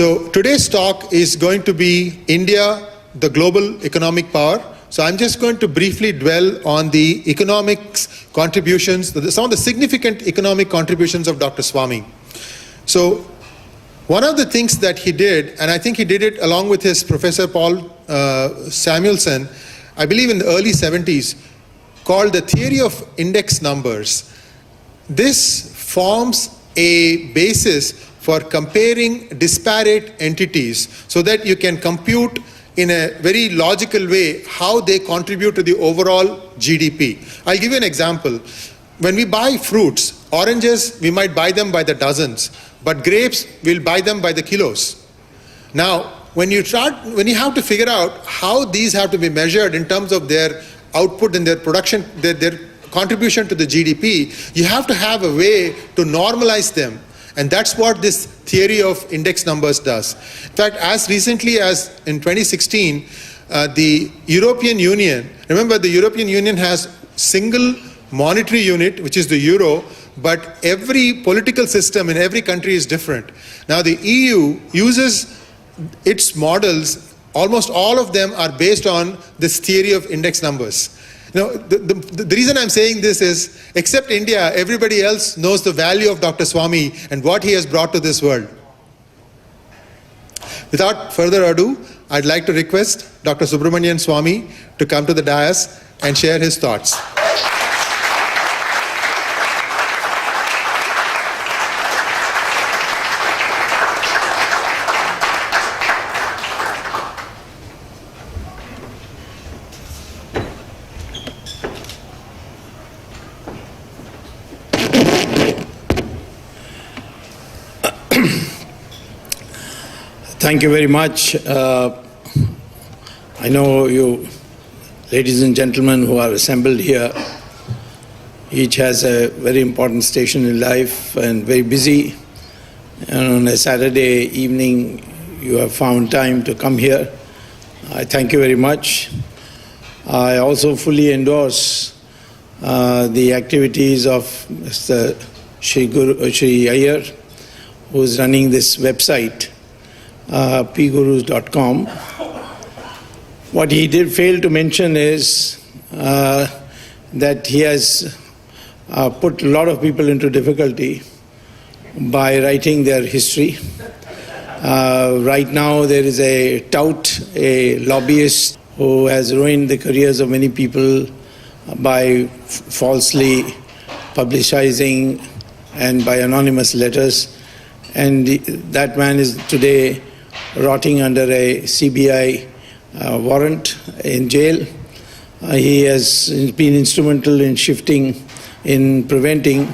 So today's talk is going to be India, the global economic power. So I'm just going to briefly dwell on the economics contributions, some of the significant economic contributions of Dr. Swamy. So one of the things that he did, and I think he did it along with his Professor Paul Samuelson, I believe in the early 70s, called the theory of index numbers. This forms a basis for comparing disparate entities so that you can compute in a very logical way how they contribute to the overall GDP. I'll give you an example. When we buy fruits, oranges, we might buy them by the dozens, but grapes, we'll buy them by the kilos. Now, when you have to figure out how these have to be measured in terms of their output and their production, their contribution to the GDP, you have to have a way to normalize them. And that's what this theory of index numbers does. In fact, as recently as in 2016, the European Union, remember the European Union has single monetary unit, which is the euro, but every political system in every country is different. Now the EU uses its models, almost all of them are based on this theory of index numbers. You know, the reason I'm saying this is, except India, everybody else knows the value of Dr. Swamy and what he has brought to this world. Without further ado, I'd like to request Dr. Subramanian Swamy to come to the dais and share his thoughts. Thank you very much. I know you, ladies and gentlemen who are assembled here, each has a very important station in life and very busy. And on a Saturday evening, you have found time to come here. I thank you very much. I also fully endorse the activities of Mr. Shri Iyer, who is running this website, PGurus.com. What he did fail to mention is that he has put a lot of people into difficulty by writing their history. Right now there is a tout, a lobbyist who has ruined the careers of many people by falsely publicizing and by anonymous letters. And that man is today rotting under a CBI warrant in jail. He has been instrumental in preventing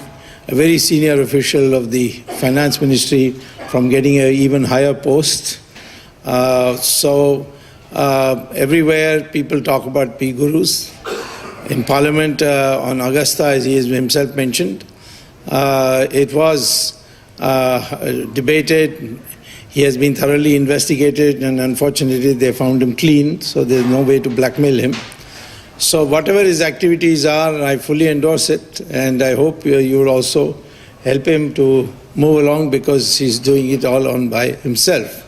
a very senior official of the finance ministry from getting an even higher post. Everywhere people talk about PGurus. In Parliament on Augusta, as he has himself mentioned, it was debated. He has been thoroughly investigated, and unfortunately they found him clean, so there's no way to blackmail him. So whatever his activities are, I fully endorse it, and I hope you will also help him to move along, because he's doing it all on by himself.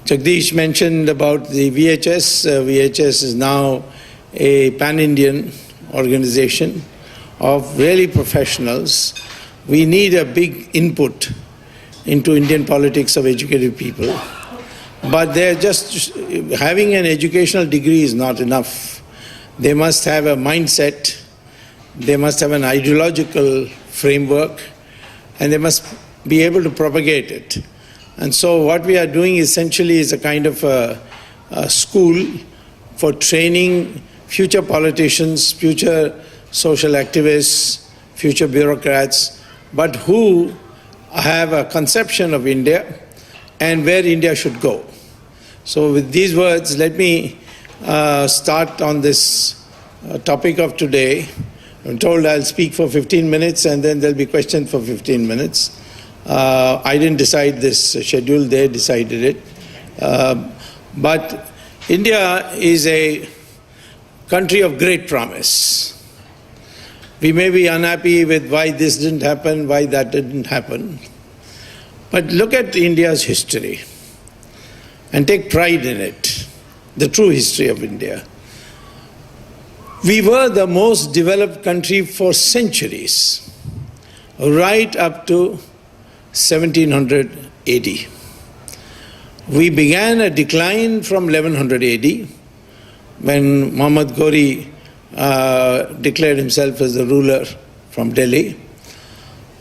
Jagdish mentioned about the VHS. VHS is now a pan-Indian organization of really professionals. We need a big input into Indian politics of educated people. But they're just, having an educational degree is not enough. They must have a mindset, they must have an ideological framework, and they must be able to propagate it. And so what we are doing essentially is a kind of a school for training future politicians, future social activists, future bureaucrats, but who have a conception of India and where India should go. So with these words, let me start on this topic of today. I'm told I'll speak for 15 minutes and then there'll be questions for 15 minutes. I didn't decide this schedule, they decided it. But India is a country of great promise. We may be unhappy with why this didn't happen, why that didn't happen. But look at India's history and take pride in it, the true history of India. We were the most developed country for centuries, right up to 1700 AD. We began a decline from 1100 AD when Muhammad Ghori declared himself as the ruler from Delhi.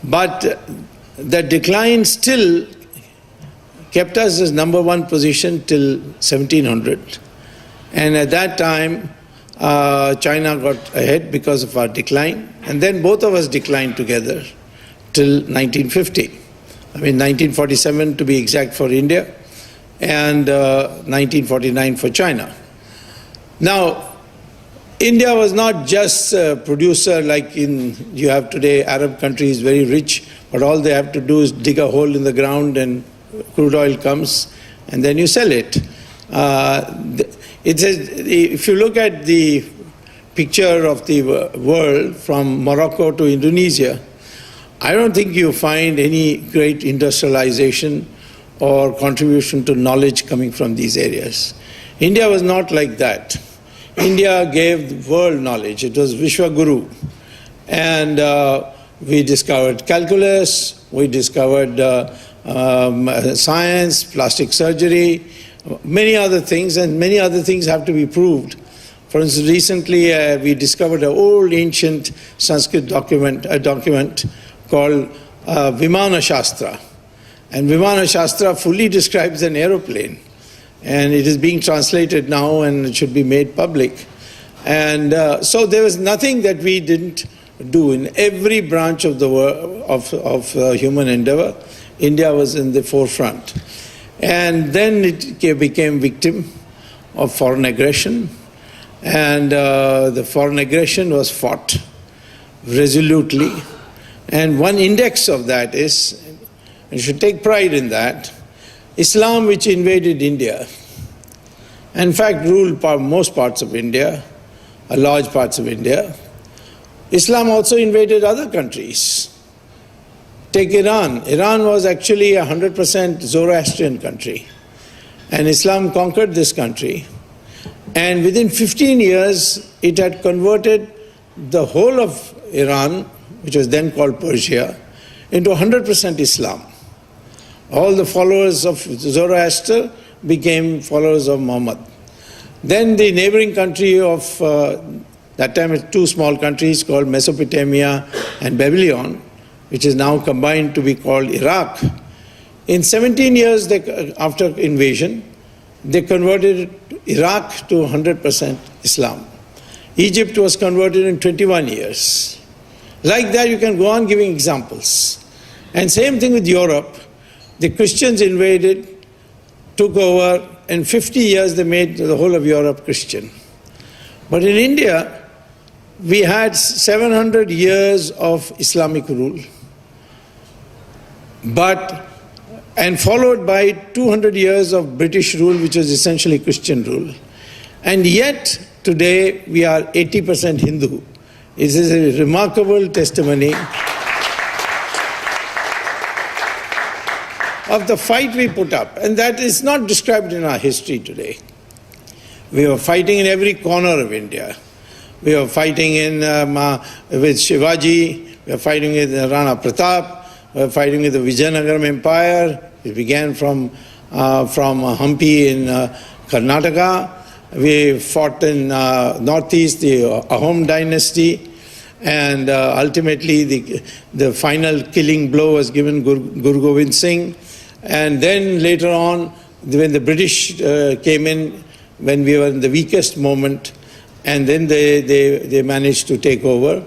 But the decline still kept us as number one position till 1700. And at that time, China got ahead because of our decline. And then both of us declined together till 1950. I mean 1947 to be exact for India and 1949 for China. Now, India was not just a producer like you have today. Arab countries, very rich, but all they have to do is dig a hole in the ground and crude oil comes and then you sell it. If you look at the picture of the world from Morocco to Indonesia, I don't think you find any great industrialization or contribution to knowledge coming from these areas. India was not like that. India gave the world knowledge. It was Vishwaguru. And we discovered calculus, we discovered science, plastic surgery, many other things, and many other things have to be proved. For instance, recently we discovered an old ancient Sanskrit document called Vimana Shastra. And Vimana Shastra fully describes an aeroplane. And it is being translated now and it should be made public. And so there was nothing that we didn't do in every branch of the of human endeavor. India was in the forefront. And then it became victim of foreign aggression. And the foreign aggression was fought resolutely. And one index of that is, and you should take pride in that, Islam, which invaded India, in fact ruled most parts of India, large parts of India. Islam also invaded other countries. Take Iran. Iran was actually a 100% Zoroastrian country. And Islam conquered this country. And within 15 years, it had converted the whole of Iran, which was then called Persia, into 100% Islam. All the followers of Zoroaster became followers of Muhammad. Then the neighboring country of, that time it's two small countries called Mesopotamia and Babylon, which is now combined to be called Iraq. In 17 years after invasion, they converted Iraq to 100% Islam. Egypt was converted in 21 years. Like that, you can go on giving examples. And same thing with Europe. The Christians invaded, took over, in 50 years they made the whole of Europe Christian. But in India, we had 700 years of Islamic rule, and followed by 200 years of British rule, which was essentially Christian rule. And yet, today, we are 80% Hindu. It is a remarkable testimony of the fight we put up, and that is not described in our history today. We were fighting in every corner of India. We were fighting with Shivaji, we were fighting with Rana Pratap, we were fighting with the Vijayanagaram Empire. It began from Hampi in Karnataka. We fought in northeast, the Ahom dynasty, and ultimately the final killing blow was given Guru Gobind Singh. And then later on, when the British came in, when we were in the weakest moment, and then they managed to take over.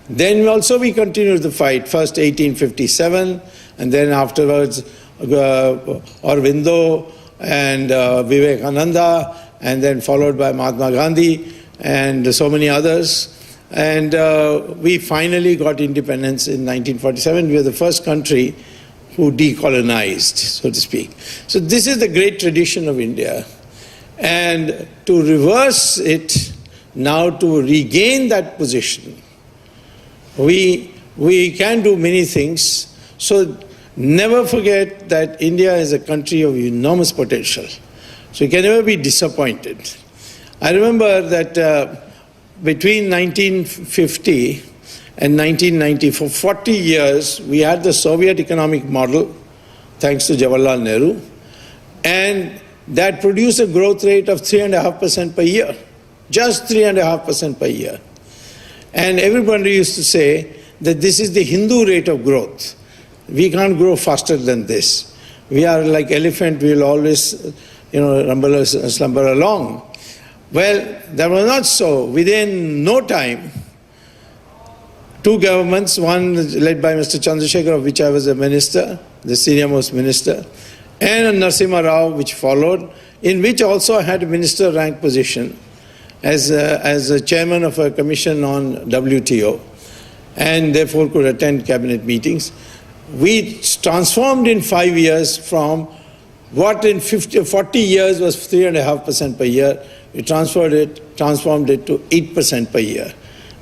Then also we continued the fight, first 1857, and then afterwards Aurobindo and Vivekananda, and then followed by Mahatma Gandhi and so many others. And we finally got independence in 1947. We were the first country who decolonized, so to speak. So this is the great tradition of India. And to reverse it, now to regain that position, we can do many things. So Never forget that India is a country of enormous potential. So you can never be disappointed. I remember that between 1950 and 1990, for 40 years, we had the Soviet economic model, thanks to Jawaharlal Nehru, and that produced a growth rate of 3.5% per year, just 3.5% per year. And everybody used to say that this is the Hindu rate of growth. We can't grow faster than this. We are like elephant, we'll always, rumble, slumber along. Well, that was not so. Within no time, two governments, one led by Mr. Chandrasekhar, of which I was a minister, the senior-most minister, and Narasimha Rao, which followed, in which also I had a minister rank position as a chairman of a commission on WTO, and therefore could attend cabinet meetings. We transformed in 5 years from what in 40 years was 3.5% per year. We transformed it to 8% per year.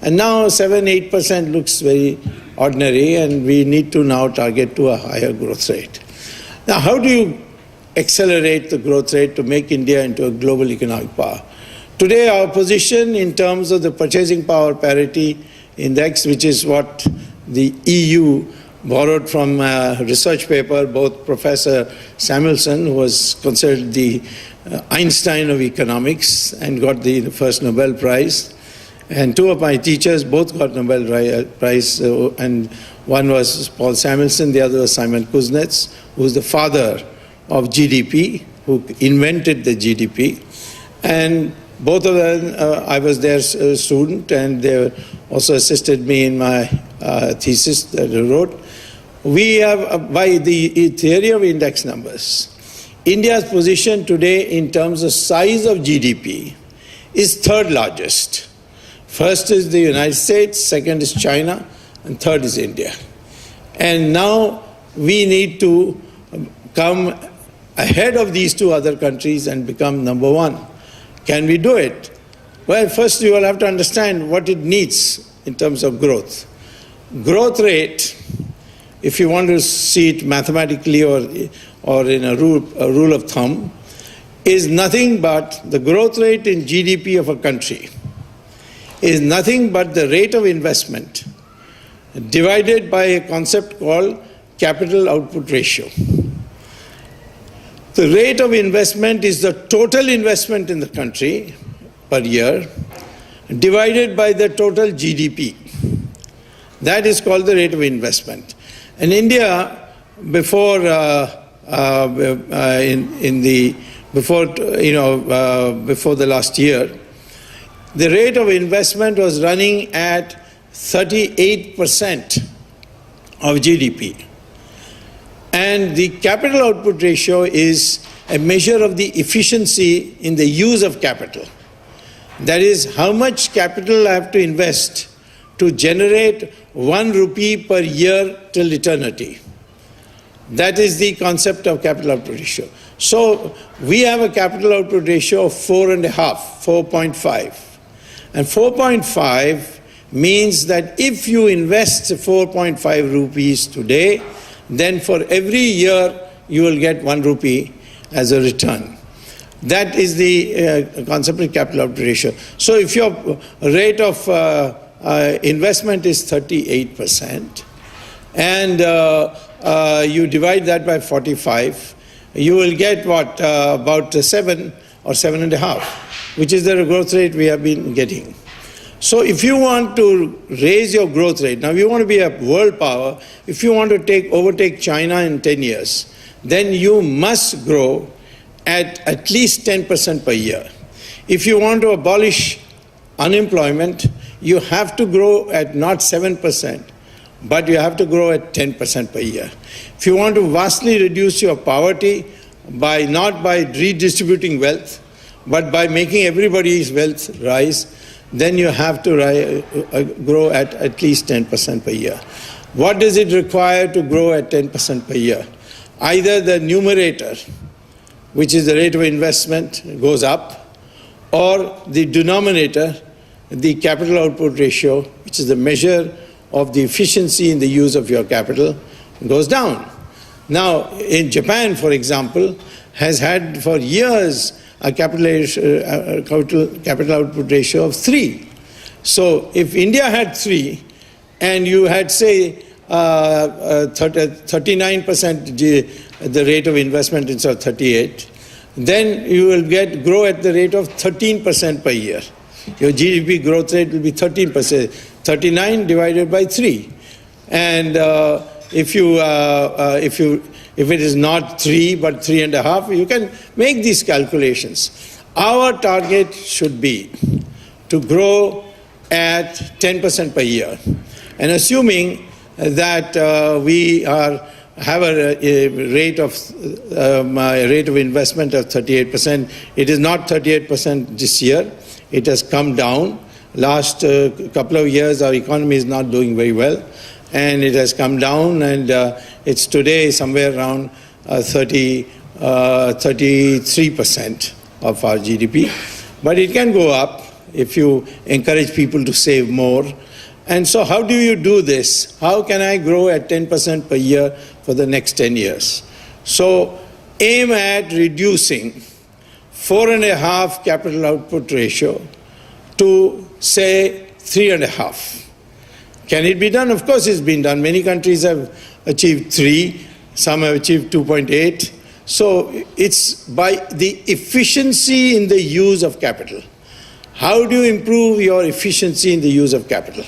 And now 7-8% looks very ordinary, and we need to now target to a higher growth rate. Now, how do you accelerate the growth rate to make India into a global economic power? Today, our position in terms of the purchasing power parity index, which is what the EU borrowed from a research paper, both Professor Samuelson, who was considered the Einstein of economics and got the first Nobel Prize, and two of my teachers both got Nobel Prize, and one was Paul Samuelson, the other was Simon Kuznets, who was the father of GDP, who invented the GDP. And both of them, I was their student, and they also assisted me in my thesis that I wrote. We have, by the theory of index numbers, India's position today in terms of size of GDP is third largest. First is the United States, second is China, and third is India. And now we need to come ahead of these two other countries and become number one. Can we do it? Well, first you will have to understand what it needs in terms of growth. Growth rate, if you want to see it mathematically or in a rule of thumb, is nothing but the growth rate in GDP of a country is nothing but the rate of investment divided by a concept called capital output ratio. The rate of investment is the total investment in the country per year divided by the total GDP. That is called the rate of investment. In India, before the last year, the rate of investment was running at 38% of GDP. And the capital output ratio is a measure of the efficiency in the use of capital. That is, how much capital I have to invest to generate 1 rupee per year till eternity. That is the concept of capital output ratio. So we have a capital output ratio of 4.5. And 4.5 means that if you invest 4.5 rupees today, then for every year you will get 1 rupee as a return. That is the concept of capital output ratio. So if your rate of investment is 38% and you divide that by 45, you will get what, about 7 or 7.5, which is the growth rate we have been getting. So if you want to raise your growth rate, now if you want to be a world power, if you want to overtake China in 10 years, then you must grow at least 10% per year. If you want to abolish unemployment, you have to grow at not 7%, but you have to grow at 10% per year. If you want to vastly reduce your poverty, not by redistributing wealth, but by making everybody's wealth rise, then you have to grow at least 10% per year. What does it require to grow at 10% per year? Either the numerator, which is the rate of investment, goes up, or the denominator, the capital output ratio, which is the measure of the efficiency in the use of your capital, goes down. Now, in Japan, for example, has had for years a capital output ratio of 3. So if India had 3 and you had, say, 39% the rate of investment instead of 38, then you will grow at the rate of 13% per year. Your GDP growth rate will be 13%, 39 divided by 3. And if it is not 3 but 3.5, you can make these calculations. Our target should be to grow at 10% per year. And assuming that we have a rate of investment of 38%. It is not 38% this year. It has come down. Last couple of years, our economy is not doing very well, and it has come down, and it's today somewhere around 33% of our GDP. But it can go up if you encourage people to save more. And so how do you do this? How can I grow at 10% per year for the next 10 years? So aim at reducing 4.5 capital output ratio to, say, 3.5. Can it be done? Of course it's been done. Many countries have achieved 3, some have achieved 2.8. So it's by the efficiency in the use of capital. How do you improve your efficiency in the use of capital?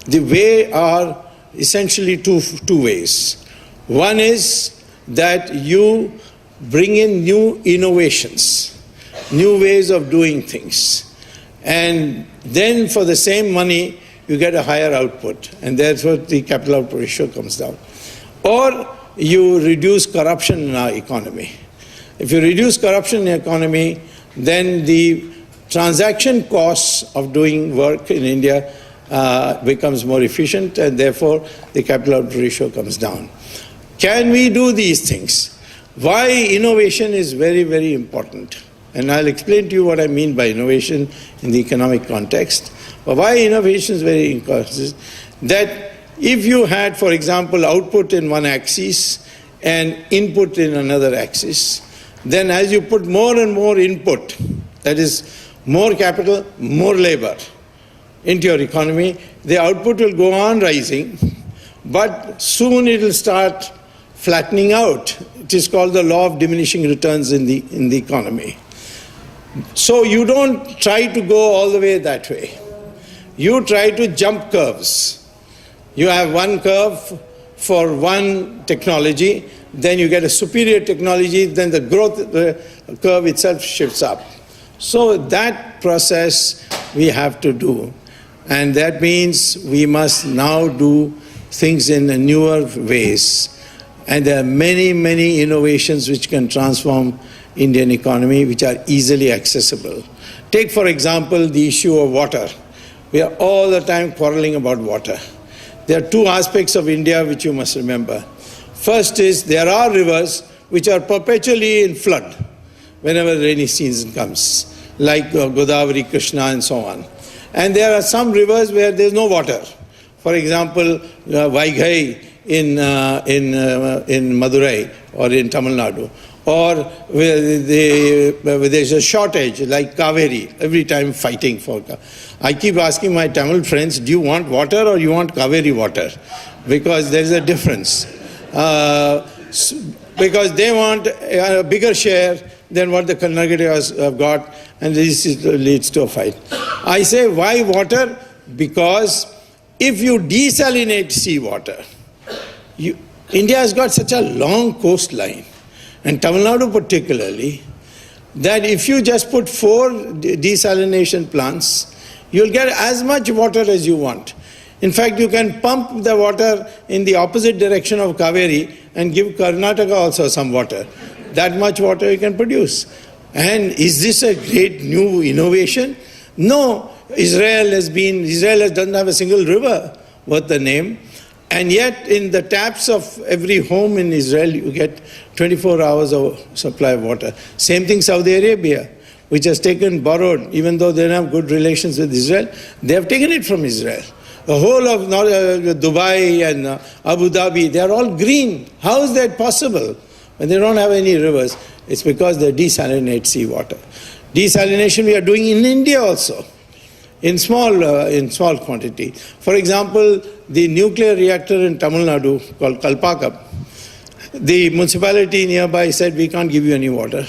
The way are essentially two ways. One is that you bring in new innovations, new ways of doing things, and then for the same money you get a higher output, and therefore the capital output ratio comes down. Or you reduce corruption in our economy. If you reduce corruption in the economy, then the transaction costs of doing work in India becomes more efficient, and therefore the capital output ratio comes down. Can we do these things? Why innovation is very, very important. And I'll explain to you what I mean by innovation in the economic context. But why innovation is very important, that if you had, for example, output in one axis and input in another axis, then as you put more and more input, that is more capital, more labor, into your economy, the output will go on rising, but soon it will start flattening out. It is called the law of diminishing returns in the economy. So you don't try to go all the way that way. You try to jump curves. You have one curve for one technology, then you get a superior technology, then the growth curve itself shifts up. So that process we have to do. And that means we must now do things in newer ways. And there are many, many innovations which can transform Indian economy, which are easily accessible. Take, for example, the issue of water. We are all the time quarreling about water. There are two aspects of India which you must remember. First is there are rivers which are perpetually in flood whenever the rainy season comes, like Godavari, Krishna, and so on. And there are some rivers where there is no water. For example, Vaigai in Madurai or in Tamil Nadu. Or where there's a shortage, like Kaveri, every time fighting for. I keep asking my Tamil friends, do you want water or you want Kaveri water? Because there is a difference. Because they want a bigger share than what the Kannadigas have got, and this leads to a fight. I say, why water? Because if you desalinate seawater, India has got such a long coastline, and Tamil Nadu particularly, that if you just put 4 desalination plants, you'll get as much water as you want. In fact, you can pump the water in the opposite direction of Kaveri and give Karnataka also some water. That much water you can produce. And is this a great new innovation? No. Israel doesn't have a single river worth the name. And yet in the taps of every home in Israel, you get 24 hours of supply of water. Same thing Saudi Arabia, which has borrowed, even though they don't have good relations with Israel, they have taken it from Israel. The whole of Dubai and Abu Dhabi, they are all green. How is that possible when they don't have any rivers? It's because they desalinate seawater. Desalination we are doing in India also, in small quantity. For example, the nuclear reactor in Tamil Nadu called Kalpakam, the municipality nearby said, we can't give you any water.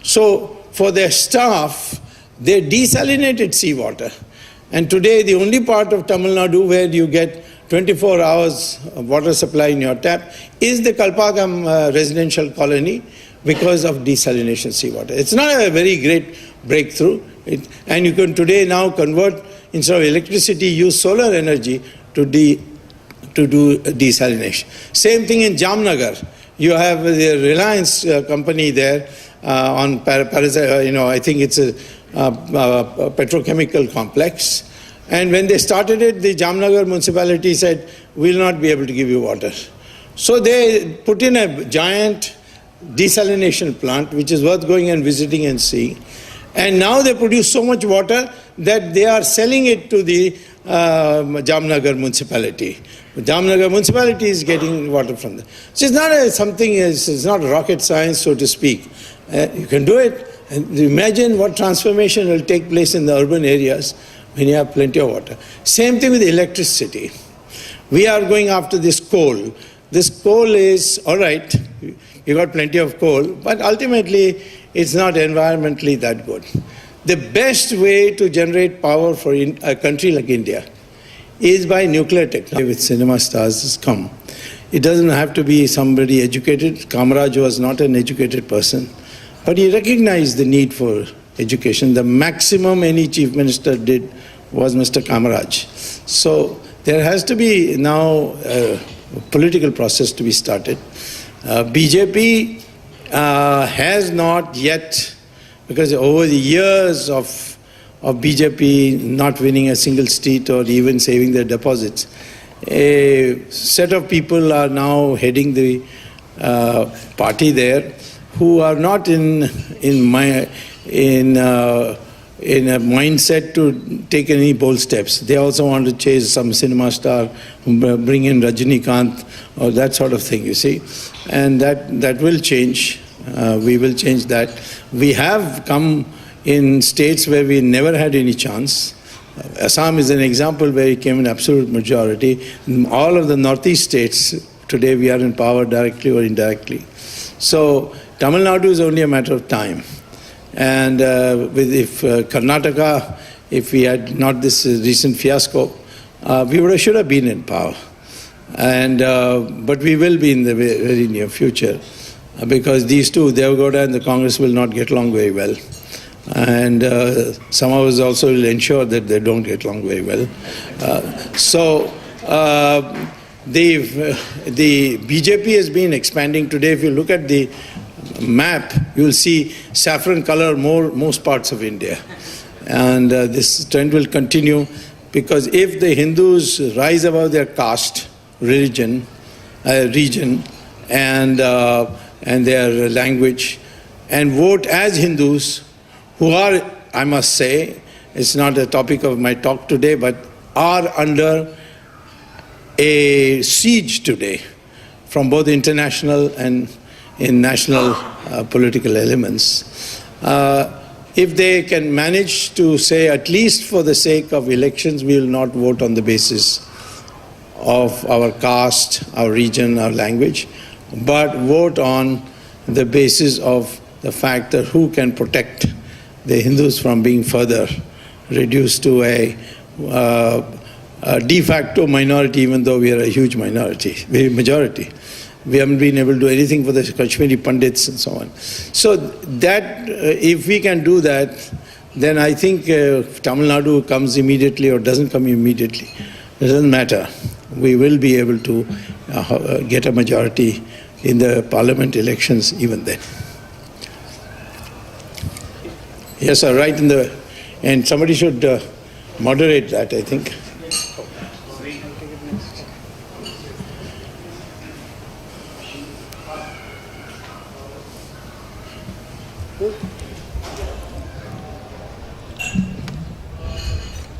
So for their staff, they desalinated seawater. And today the only part of Tamil Nadu where you get 24 hours of water supply in your tap is the Kalpakam residential colony because of desalination seawater. It's not a very great breakthrough. And you can today now convert, instead of electricity, use solar energy to do desalination. Same thing in Jamnagar. You have the Reliance company there on I think it's a petrochemical complex. And when they started it, the Jamnagar municipality said, we'll not be able to give you water. So they put in a giant desalination plant, which is worth going and visiting and seeing. And now they produce so much water that they are selling it to the Jamnagar municipality. The Jamnagar municipality is getting water from them. So it's not it's not rocket science, so to speak. You can do it. And imagine what transformation will take place in the urban areas when you have plenty of water. Same thing with electricity. We are going after this coal. This coal is, all right, you got plenty of coal, but ultimately it's not environmentally that good. The best way to generate power for a country like India is by nuclear technology. With cinema stars has come. It doesn't have to be somebody educated. Kamaraj was not an educated person, but he recognized the need for education. The maximum any chief minister did was Mr. Kamaraj. So there has to be now a political process to be started. BJP has not yet, because over the years of BJP not winning a single seat or even saving their deposits, a set of people are now heading the party there who are not in a mindset to take any bold steps. They also want to chase some cinema star, bring in Rajinikanth or that sort of thing, you see. And that will change. We will change that. We have come in states where we never had any chance. Assam is an example where it came in absolute majority. In all of the northeast states, today we are in power directly or indirectly. So Tamil Nadu is only a matter of time. And if Karnataka, if we had not this recent fiasco, we should have been in power. And but we will be in the very near future, because these two, Devgowda and the Congress, will not get along very well. And some of us also will ensure that they don't get along very well. The BJP has been expanding. Today, if you look at the map, you will see saffron color most parts of India. And this trend will continue, because if the Hindus rise above their caste, region, and their language, and vote as Hindus, who are, I must say, it's not a topic of my talk today, but are under a siege today from both international and in national political elements. If they can manage to say, at least for the sake of elections, we will not vote on the basis of our caste, our region, our language, but vote on the basis of the fact that who can protect the Hindus from being further reduced to a de facto minority, even though we are a huge majority. We haven't been able to do anything for the Kashmiri Pandits and so on. So that, if we can do that, then I think Tamil Nadu comes immediately or doesn't come immediately, it doesn't matter. We will be able to get a majority in the parliament elections even then. Yes, sir, right in the, and somebody should moderate that, I think.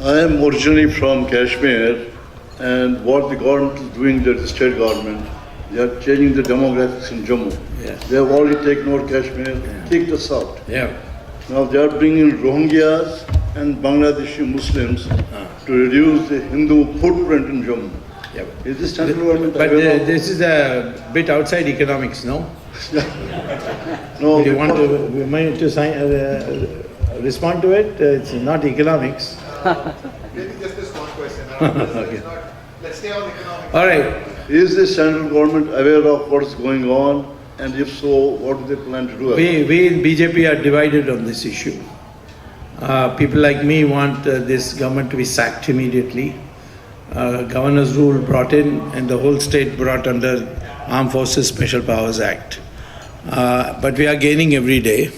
I am originally from Kashmir, and what the government is doing, the state government, they are changing the demographics in Jammu. Yeah. They have already taken over Kashmir, kicked us out. Yeah. Now they are bringing Rohingyas and Bangladeshi Muslims to reduce the Hindu footprint in Jammu. Yeah. Is this central government But aware of- this is a bit outside economics, no? No, Do you want to respond to it? It's not economics. Maybe just this one question. Okay. Let's stay on economics. All right. Is the central government aware of what is going on? And if so, what do they plan to do about it? We in BJP are divided on this issue. People like me want this government to be sacked immediately. Governor's rule brought in and the whole state brought under Armed Forces Special Powers Act. But we are gaining every day.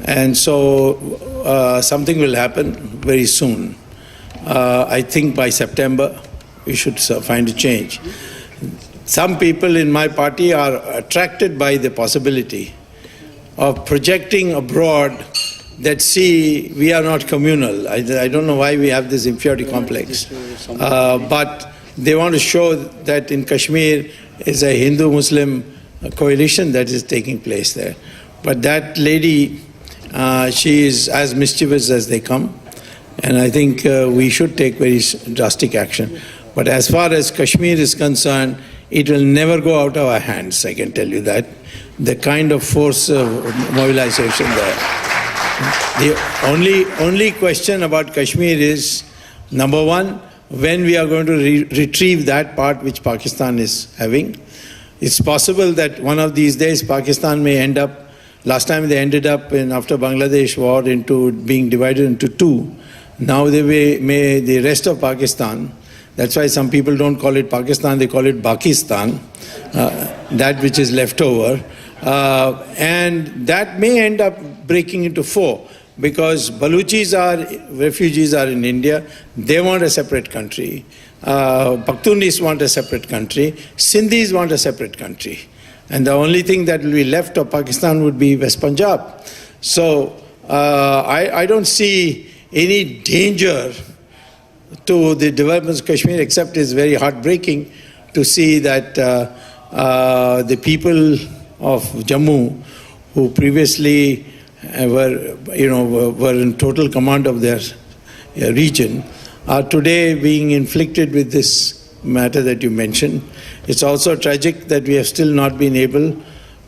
And so something will happen very soon. I think by September we should find a change. Some people in my party are attracted by the possibility of projecting abroad that, see, we are not communal. I don't know why we have this inferiority complex. But they want to show that in Kashmir is a Hindu-Muslim coalition that is taking place there. But that lady, she is as mischievous as they come. And I think we should take very drastic action. But as far as Kashmir is concerned, it will never go out of our hands, I can tell you that. The kind of force of mobilization there. The only question about Kashmir is, number one, when we are going to retrieve that part which Pakistan is having. It's possible that one of these days Pakistan may end up, last time they ended up after Bangladesh war into being divided into two. Now they may the rest of Pakistan. That's why some people don't call it Pakistan, they call it Bakistan, that which is left over. And that may end up breaking into four, because refugees are in India, they want a separate country. Pakhtunis want a separate country, Sindhis want a separate country. And the only thing that will be left of Pakistan would be West Punjab. So I don't see any danger to the developments of Kashmir, except it's very heartbreaking to see that the people of Jammu, who previously were in total command of their region, are today being inflicted with this matter that you mentioned. It's also tragic that we have still not been able.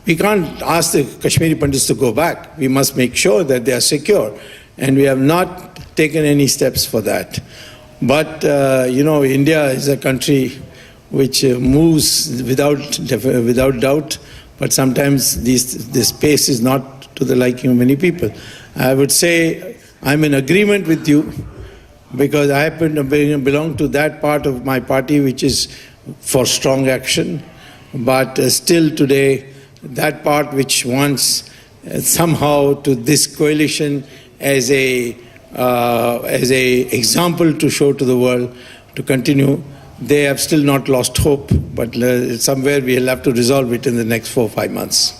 We can't ask the Kashmiri Pandits to go back. We must make sure that they are secure, and we have not taken any steps for that. But, India is a country which moves without doubt, but sometimes this pace is not to the liking of many people. I would say I'm in agreement with you, because I happen to belong to that part of my party which is for strong action, but still today that part which wants somehow to this coalition as a example to show to the world to continue. They have still not lost hope, but somewhere we'll have to resolve it in the next 4 or 5 months.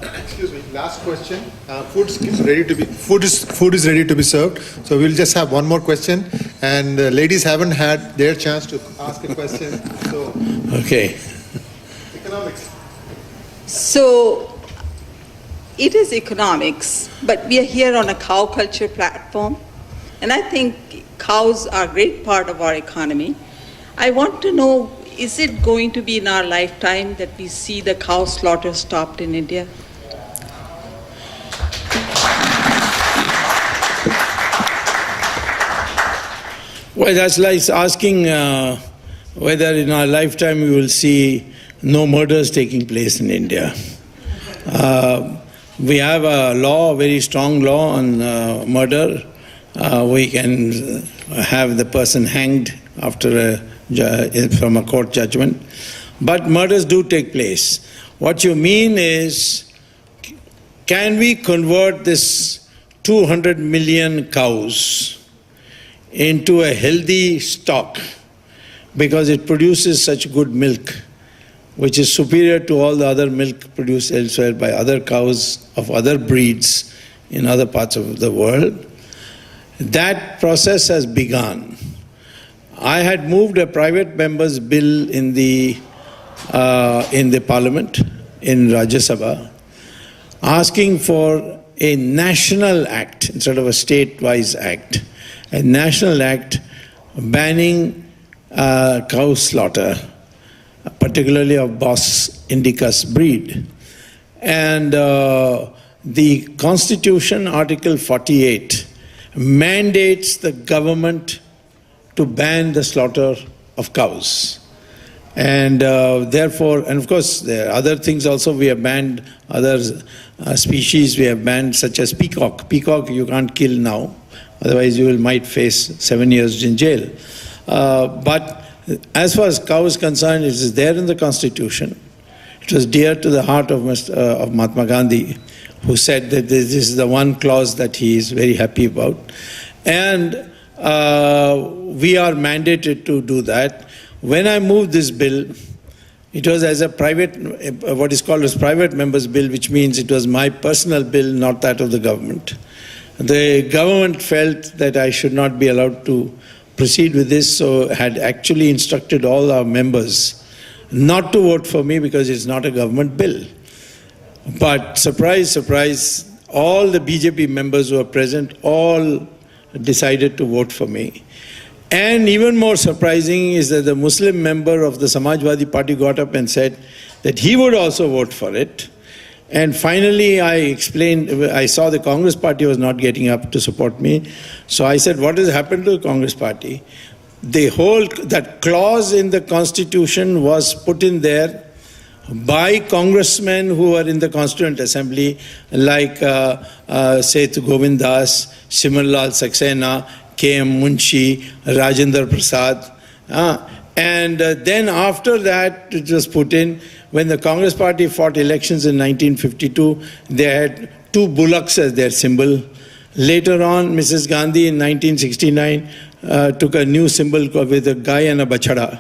Excuse me, last question. Food is ready to be served. So we'll just have one more question. And ladies haven't had their chance to ask a question. So, Okay. economics. So, it is economics, but we are here on a cow culture platform, and I think cows are a great part of our economy. I want to know, is it going to be in our lifetime that we see the cow slaughter stopped in India? Well, that's like asking whether in our lifetime we will see no murders taking place in India. We have a law, a very strong law on murder. We can have the person hanged after from a court judgment. But murders do take place. What you mean is, can we convert this 200 million cows into a healthy stock, because it produces such good milk, which is superior to all the other milk produced elsewhere by other cows of other breeds in other parts of the world? That process has begun. I had moved a private member's bill in the parliament, in Rajya Sabha, asking for a national act instead of a state-wise act, a national act banning cow slaughter, particularly of Bos Indicus breed. And the Constitution, Article 48, mandates the government to ban the slaughter of cows. And therefore, and of course, there are other things also. We have banned other species we have banned, such as peacock. Peacock you can't kill now, otherwise you might face 7 years in jail. But as far as cow is concerned, it is there in the Constitution. It was dear to the heart of Mahatma Gandhi, who said that this is the one clause that he is very happy about. And we are mandated to do that. When I moved this bill, it was as a private, what is called as private member's bill, which means it was my personal bill, not that of the government. The government felt that I should not be allowed to proceed with this, so had actually instructed all our members not to vote for me because it's not a government bill. But surprise, surprise, all the BJP members who were present all decided to vote for me. And even more surprising is that the Muslim member of the Samajwadi Party got up and said that he would also vote for it. And finally I explained, I saw the Congress Party was not getting up to support me. So I said, what has happened to the Congress Party? That clause in the Constitution was put in there by congressmen who were in the Constituent Assembly, like Setu Govind Das, Simarlal Saxena, K.M. Munshi, Rajendra Prasad. And then after that, it was put in. When the Congress Party fought elections in 1952, they had two bullocks as their symbol. Later on, Mrs. Gandhi in 1969 took a new symbol with a guy and a bachada,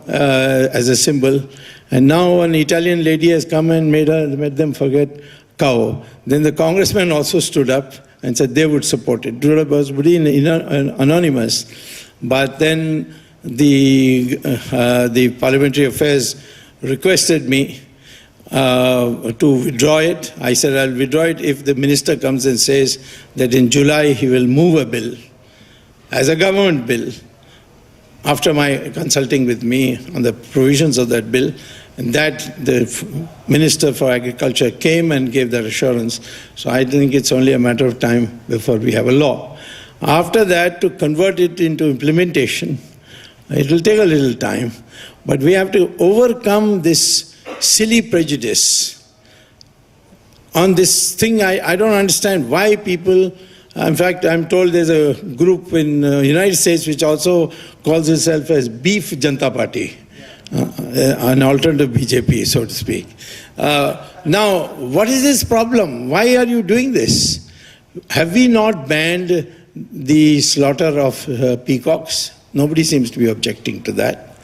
as a symbol. And now an Italian lady has come and made them forget cow. Then the congressman also stood up and said they would support it. It was very anonymous. But then the Parliamentary Affairs requested me to withdraw it. I said I'll withdraw it if the minister comes and says that in July he will move a bill as a government bill, after my consulting with me on the provisions of that bill. And that the Minister for Agriculture came and gave that assurance. So I think it's only a matter of time before we have a law. After that, to convert it into implementation, it will take a little time. But we have to overcome this silly prejudice on this thing. I don't understand why people, in fact, I'm told there's a group in the United States which also calls itself as Beef Janata Party. An alternative BJP, so to speak. Now, what is this problem? Why are you doing this? Have we not banned the slaughter of peacocks? Nobody seems to be objecting to that.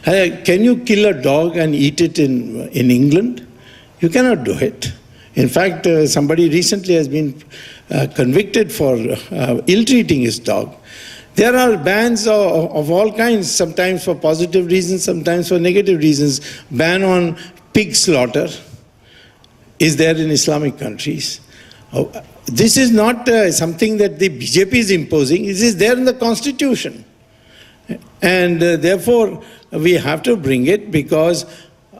Can you kill a dog and eat it in England? You cannot do it. In fact, somebody recently has been convicted for ill-treating his dog. There are bans of all kinds, sometimes for positive reasons, sometimes for negative reasons. Ban on pig slaughter is there in Islamic countries. This is not something that the BJP is imposing. It is there in the Constitution. And therefore, we have to bring it because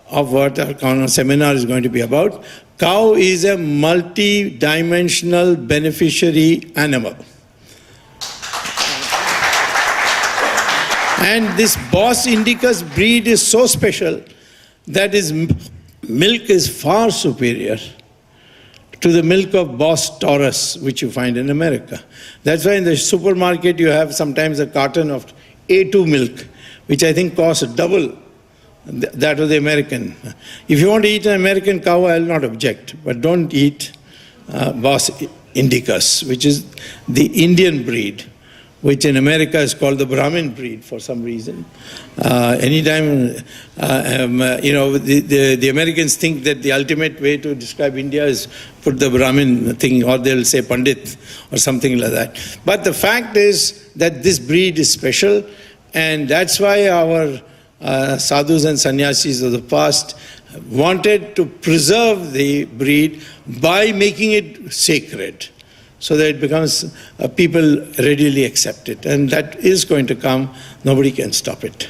of what our seminar is going to be about. Cow is a multi-dimensional beneficiary animal. And this Bos Indicus breed is so special that its milk is far superior to the milk of Bos Taurus, which you find in America. That's why in the supermarket you have sometimes a carton of A2 milk, which I think costs double that of the American. If you want to eat an American cow, I will not object, but don't eat Bos Indicus, which is the Indian breed, which in America is called the Brahmin breed for some reason. Anytime, the Americans think that the ultimate way to describe India is put the Brahmin thing, or they'll say Pandit or something like that. But the fact is that this breed is special And that's why our sadhus and sannyasis of the past wanted to preserve the breed by making it sacred, so that it becomes people readily accept it. And that is going to come. Nobody can stop it.